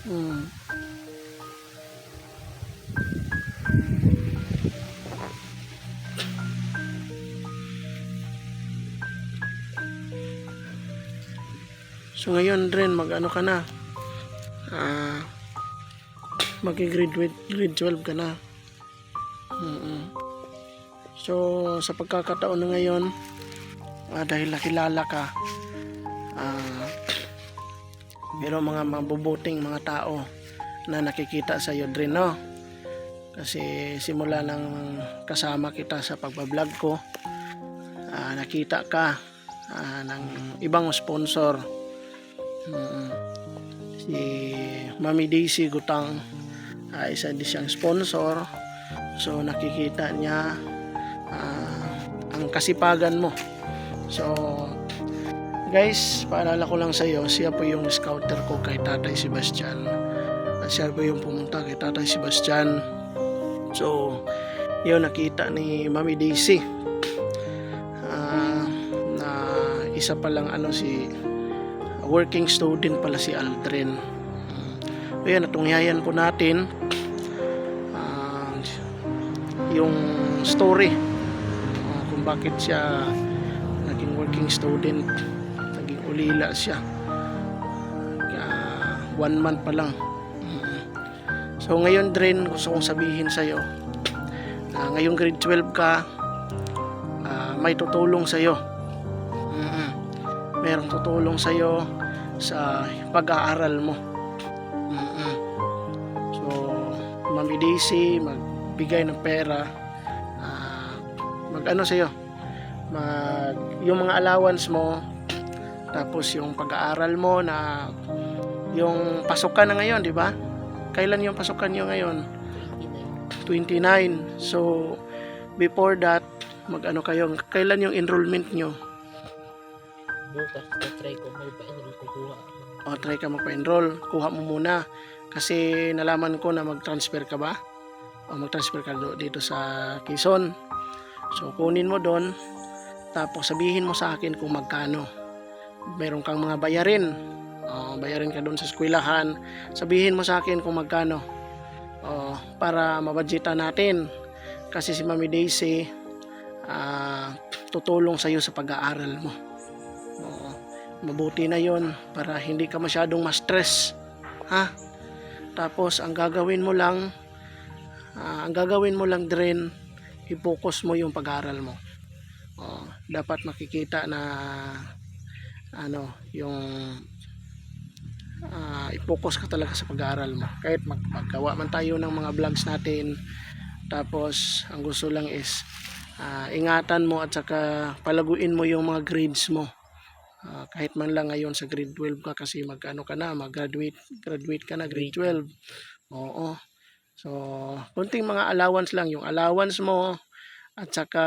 Hmm. So ngayon rin mag-ano ka na, grade 12 ka na. So sa pagkakataon na ngayon, dahil nakilala ka, mayroong mga mabubuting mga tao na nakikita sa iyo rin, no? Kasi simula nang kasama kita sa pagbablog ko, nakita ka ng ibang sponsor. Si Mami Daisy Gutang, isa din siyang sponsor. So nakikita niya ang kasipagan mo. So guys, paalala ko lang sa iyo, siya po yung scouter ko kay Tatay Sebastian. Siya po yung pumunta kay Tatay Sebastian. So yun, nakita ni Mami Daisy na isa pa lang si working student pala si Aldrin. Ayan, natunghayan po natin yung story kung bakit siya naging working student, naging ulila siya 1 month pa lang. So ngayon din gusto kong sabihin sa iyo, ngayong grade 12 ka, may tutulong sa iyo. Merong tutulong sa iyo sa pag-aaral mo. So Mami Daisy magbigay ng pera, mag-ano sa iyo, yung mga allowance mo, tapos yung pag-aaral mo, na yung pasukan na ngayon, di ba? Kailan yung pasukan nyo ngayon? 29. So before that, mag-ano kayo, kailan yung enrollment nyo? Bukas, try ko magpa-enroll, kukuha. Try ka magpa-enroll, kuha mo muna. Kasi nalaman ko na mag-transfer ka ba? Mag-transfer ka dito sa Quezon. So kunin mo doon, tapos sabihin mo sa akin kung magkano. Meron kang mga bayarin. Bayarin ka doon sa eskwelahan. Sabihin mo sa akin kung magkano. Para mabudgetan natin. Kasi si Mami Daisy tutulong sa iyo sa pag-aaral mo. Mabuti na yon para hindi ka masyadong ma-stress, ha? Tapos ang gagawin mo lang din, i-focus mo yung pag-aaral mo. Dapat makikita na yung i-focus ka talaga sa pag-aaral mo. Kahit maggawa man tayo ng mga vlogs natin, tapos ang gusto lang is ingatan mo at saka palaguin mo yung mga grades mo. Kahit man lang ngayon sa grade 12 ka, kasi mag-graduate ka na grade 12. Oo. So kunting mga allowance lang, yung allowance mo, at saka